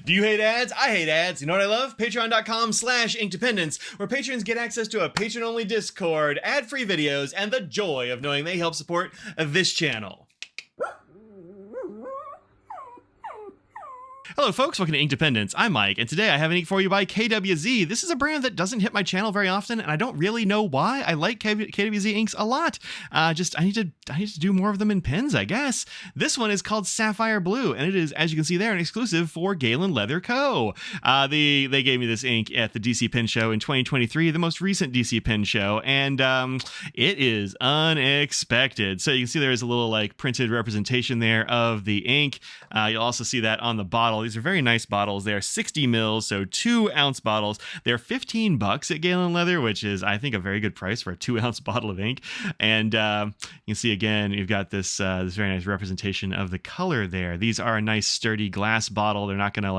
Do you hate ads? I hate ads. You know what I love? Patreon.com/inkdependence, where patrons get access to a patron-only Discord, ad-free videos, and the joy of knowing they help support this channel. Hello folks, welcome to Inkdependence. I'm Mike, and today I have an ink for you by KWZ. This is a brand that doesn't hit my channel very often, and I don't really know why. I like KWZ inks a lot. I need to do more of them in pens, I guess. This one is called Sapphire Blue, and it is, as you can see there, an exclusive for Galen Leather Co. They gave me this ink at the DC Pen Show in 2023, the most recent DC Pen Show, and it is unexpected. So you can see there is a little like printed representation there of the ink. You'll also see that on the bottle. These are very nice bottles. They are 60 mils, so 2-ounce bottles. They're $15 at Galen Leather, which is, I think, a very good price for a 2-ounce bottle of ink. And you can see again, you've got this this very nice representation of the color there. These are a nice sturdy glass bottle. They're not going to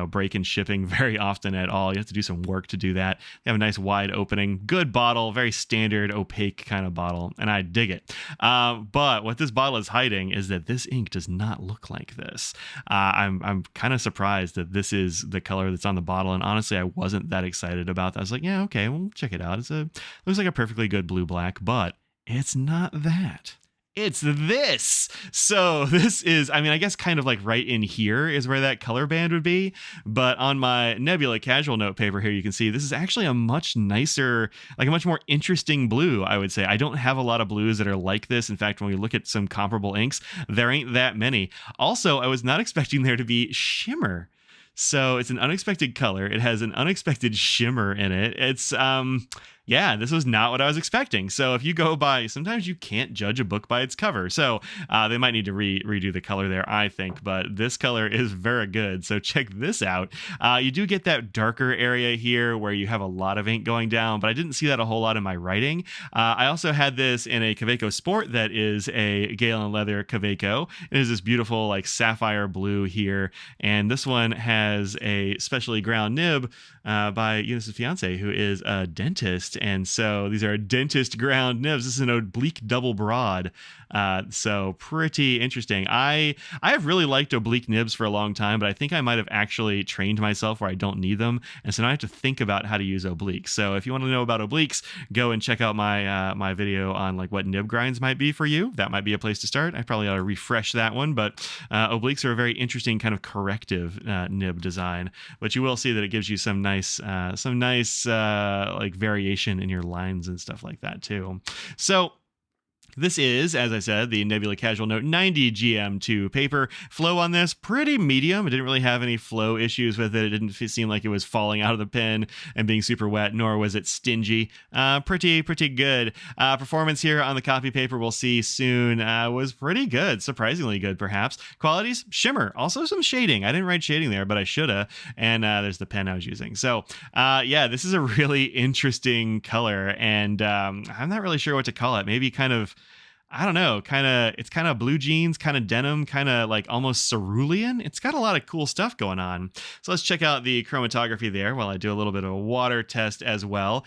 break in shipping very often at all. You have to do some work to do that. They have a nice wide opening, good bottle, very standard opaque kind of bottle, and I dig it. But what this bottle is hiding is that this ink does not look like this. I'm kind of surprised that this is the color that's on the bottle, and honestly I wasn't that excited about that. I was like, yeah, okay, well, check it out. Looks like a perfectly good blue black, but it's not that. It's this. So this is, I guess kind of like right in here is where that color band would be. But on my Nebula casual note paper here, you can see this is actually a much nicer, like a much more interesting blue, I would say. I don't have a lot of blues that are like this. In fact, when we look at some comparable inks, there ain't that many. Also, I was not expecting there to be shimmer. So it's an unexpected color. It has an unexpected shimmer in it. It's, yeah, this was not what I was expecting. So if you go by, sometimes you can't judge a book by its cover. So they might need to redo the color there, I think. But this color is very good. So check this out. You do get that darker area here where you have a lot of ink going down, but I didn't see that a whole lot in my writing. I also had this in a Kaweco Sport that is a Galen Leather Kaweco. It is this beautiful like sapphire blue here. And this one has a specially ground nib by Eunice's fiance, who is a dentist. And so these are dentist ground nibs. This is an oblique double broad. So pretty interesting. I have really liked oblique nibs for a long time, but I think I might have actually trained myself where I don't need them. And so now I have to think about how to use obliques. So if you want to know about obliques, go and check out my my video on like what nib grinds might be for you. That might be a place to start. I probably ought to refresh that one, but obliques are a very interesting kind of corrective nib design. But you will see that it gives you some nice like variation in your lines and stuff like that too. So this is, as I said, the Nebula Casual Note 90 GM2 paper. Flow on this, pretty medium. It didn't really have any flow issues with it. It didn't seem like it was falling out of the pen and being super wet, nor was it stingy. Pretty good. Performance here on the copy paper, we'll see soon, was pretty good. Surprisingly good, perhaps. Qualities, shimmer. Also some shading. I didn't write shading there, but I shoulda. And there's the pen I was using. So, yeah, this is a really interesting color, and I'm not really sure what to call it. Maybe kind of, I don't know, it's kind of blue jeans, kind of denim, kind of like almost cerulean. It's got a lot of cool stuff going on. So let's check out the chromatography there while I do a little bit of a water test as well.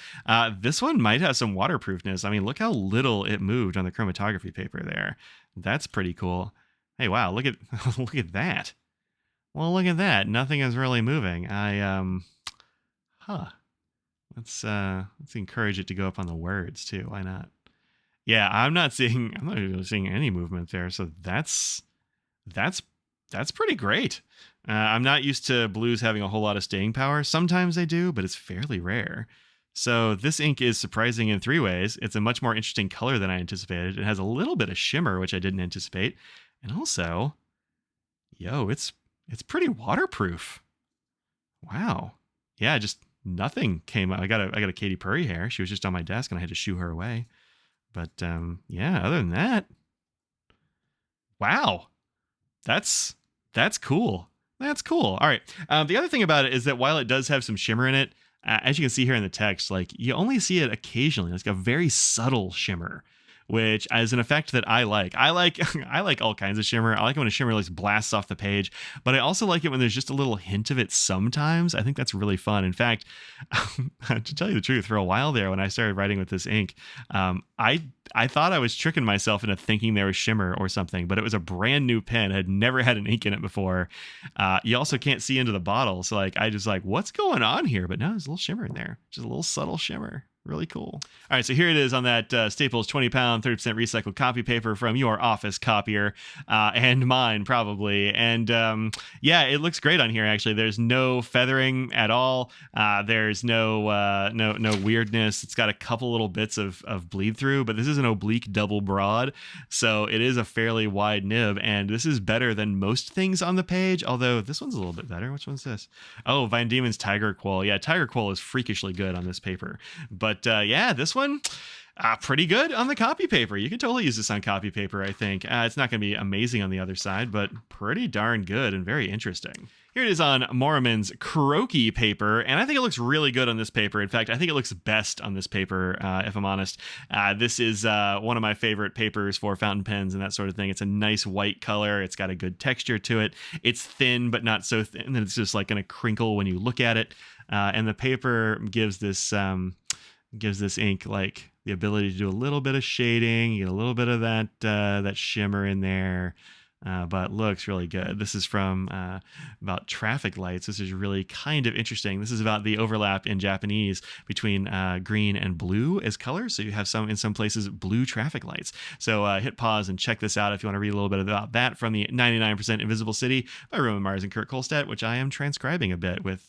This one might have some waterproofness. I mean, look how little it moved on the chromatography paper there. That's pretty cool. Hey, wow, look at look at that. Well, look at that. Nothing is really moving. Let's encourage it to go up on the words too. Why not? Yeah, I'm not really seeing any movement there, so that's pretty great. I'm not used to blues having a whole lot of staying power. Sometimes they do, but it's fairly rare. So this ink is surprising in 3 ways. It's a much more interesting color than I anticipated. It has a little bit of shimmer, which I didn't anticipate, and also, it's pretty waterproof. Wow. Yeah, just nothing came out. I got a Katy Perry hair. She was just on my desk, and I had to shoo her away. But yeah, other than that, wow, that's cool. That's cool. All right. The other thing about it is that while it does have some shimmer in it, as you can see here in the text, like you only see it occasionally. It's like a very subtle shimmer, which is an effect that I like. I like I like all kinds of shimmer. I like when a shimmer like blasts off the page, but I also like it when there's just a little hint of it sometimes. I think that's really fun. In fact, to tell you the truth, for a while there when I started writing with this ink, I thought I was tricking myself into thinking there was shimmer or something, but it was a brand new pen. It had never had an ink in it before. You also can't see into the bottle, so like I just like, what's going on here? But no, there's a little shimmer in there, just a little subtle shimmer. Really cool. All right, so here it is on that Staples 20-pound, 30% recycled copy paper from your office copier, and mine probably. And yeah, it looks great on here. Actually, there's no feathering at all. There's no weirdness. It's got a couple little bits of bleed through, but this is an oblique double broad, so it is a fairly wide nib. And this is better than most things on the page. Although this one's a little bit better. Which one's this? Oh, Van Diemen's Tiger Quoll. Yeah, Tiger Quoll is freakishly good on this paper. But yeah, this one, pretty good on the copy paper. You could totally use this on copy paper, I think. It's not going to be amazing on the other side, but pretty darn good and very interesting. Here it is on Moriman's Croquis paper, and I think it looks really good on this paper. In fact, I think it looks best on this paper, if I'm honest. This is one of my favorite papers for fountain pens and that sort of thing. It's a nice white color. It's got a good texture to it. It's thin, but not so thin that it's just like going to crinkle when you look at it. And the paper gives this ink like the ability to do a little bit of shading, you get a little bit of that shimmer in there, but looks really good. This is from about traffic lights. This is really kind of interesting. This is about the overlap in Japanese between green and blue as colors. So you have in some places blue traffic lights. So hit pause and check this out if you want to read a little bit about that from the 99% Invisible City by Roman Mars and Kurt Kohlstedt, which I am transcribing a bit with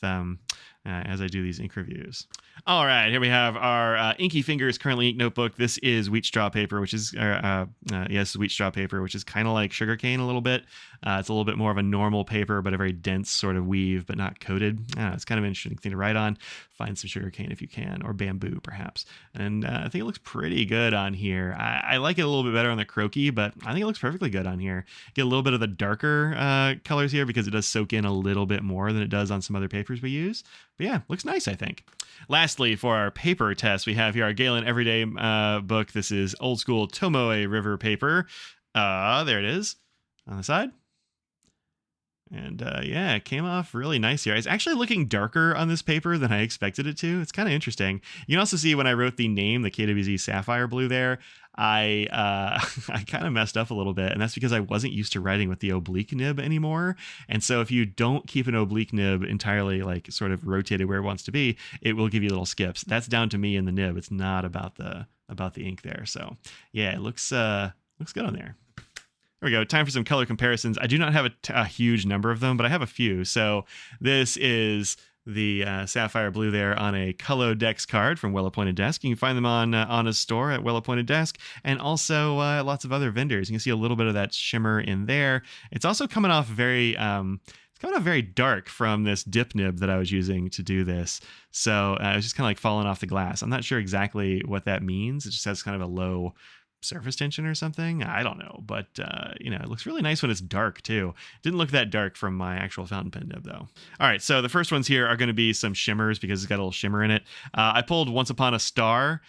as I do these ink reviews. All right, here we have our Inky Fingers Currently Ink notebook. This is wheat straw paper, which is yes, wheat straw paper, which is kind of like sugarcane a little bit. It's a little bit more of a normal paper, but a very dense sort of weave, but not coated. It's kind of an interesting thing to write on. Find some sugarcane if you can, or bamboo perhaps. And I think it looks pretty good on here. I like it a little bit better on the Croquis, but I think it looks perfectly good on here. Get a little bit of the darker colors here because it does soak in a little bit more than it does on some other papers we use. But yeah, looks nice, I think. Lastly, for our paper test, we have here our Galen Everyday book. This is old school Tomoe River paper. There it is on the side. And yeah, it came off really nice here. It's actually looking darker on this paper than I expected it to. It's kind of interesting. You can also see when I wrote the name, the KWZ Sapphire Blue there, I kind of messed up a little bit, and that's because I wasn't used to writing with the oblique nib anymore. And so if you don't keep an oblique nib entirely like sort of rotated where it wants to be, it will give you little skips. That's down to me and the nib. It's not about the ink there. So yeah, it looks good on there. There we go. Time for some color comparisons. I do not have a huge number of them, but I have a few. So this is the Sapphire Blue there on a Color Dex card from Well Appointed Desk. You can find them on Anna's store at Well Appointed Desk, and also lots of other vendors. You can see a little bit of that shimmer in there. It's also coming off very dark from this dip nib that I was using to do this. So it was just kind of like falling off the glass. I'm not sure exactly what that means. It just has kind of a low surface tension or something. I don't know, but it looks really nice when it's dark too. Didn't look that dark from my actual fountain pen nib though. All right, so the first ones here are going to be some shimmers because it's got a little shimmer in it. I pulled Once Upon a Star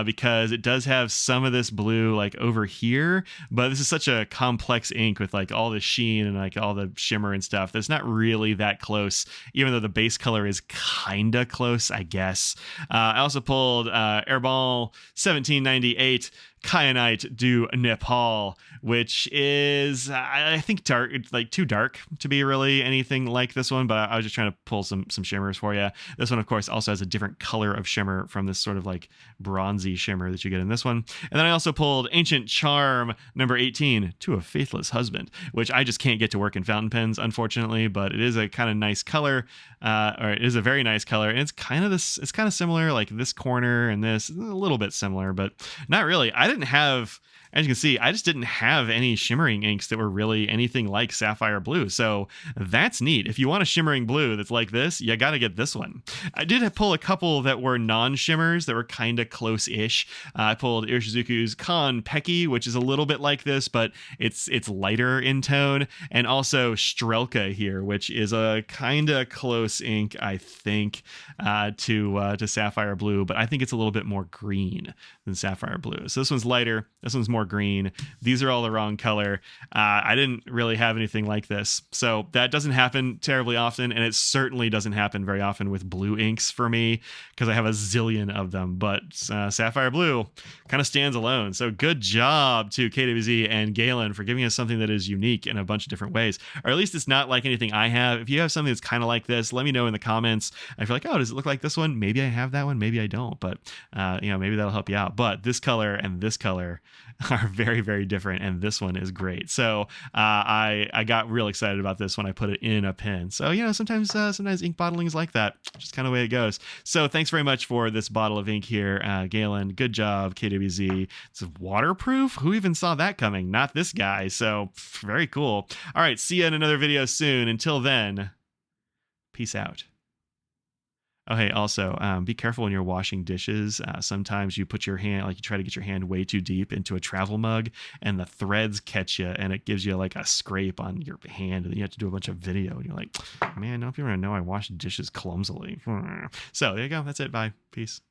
because it does have some of this blue like over here, but this is such a complex ink with like all the sheen and like all the shimmer and stuff that's not really that close, even though the base color is kind of close, I guess. I also pulled Herbal 1798 Kyanite du Nepal, which is, I think, dark. It's like too dark to be really anything like this one, but I was just trying to pull some shimmers for you. This one, of course, also has a different color of shimmer from this sort of like bronzy shimmer that you get in this one. And then I also pulled Ancient Charm number 18, To a Faithless Husband, which I just can't get to work in fountain pens, unfortunately, but it is a kind of nice color, or it is a very nice color, and it's kind of similar, like this corner and this, a little bit similar, but not really. I didn't have, as you can see, I just didn't have any shimmering inks that were really anything like Sapphire Blue. So that's neat. If you want a shimmering blue that's like this, you got to get this one. I did pull a couple that were non-shimmers that were kind of close-ish. I pulled Irishizuku's Konpeki, which is a little bit like this, but it's lighter in tone. And also Strelka here, which is a kind of close ink, I think, to Sapphire Blue, but I think it's a little bit more green than Sapphire Blue. So this one's one's lighter. This one's more green. These are all the wrong color. I didn't really have anything like this. So that doesn't happen terribly often. And it certainly doesn't happen very often with blue inks for me because I have a zillion of them. But Sapphire Blue kind of stands alone. So good job to KWZ and Galen for giving us something that is unique in a bunch of different ways. Or at least it's not like anything I have. If you have something that's kind of like this, let me know in the comments. I feel like, oh, does it look like this one? Maybe I have that one. Maybe I don't. But, maybe that'll help you out. But this color and this color are very, very different. And this one is great. So I got real excited about this when I put it in a pen. So, sometimes ink bottling is like that. Just kind of the way it goes. So thanks very much for this bottle of ink here, Galen. Good job, KWZ. It's waterproof. Who even saw that coming? Not this guy. So very cool. All right. See you in another video soon. Until then, peace out. Oh, hey, also, be careful when you're washing dishes. Sometimes you put your hand, you try to get your hand way too deep into a travel mug and the threads catch you and it gives you like a scrape on your hand and then you have to do a bunch of video and you're like, man, now people are going to know I wash dishes clumsily. So there you go. That's it. Bye. Peace.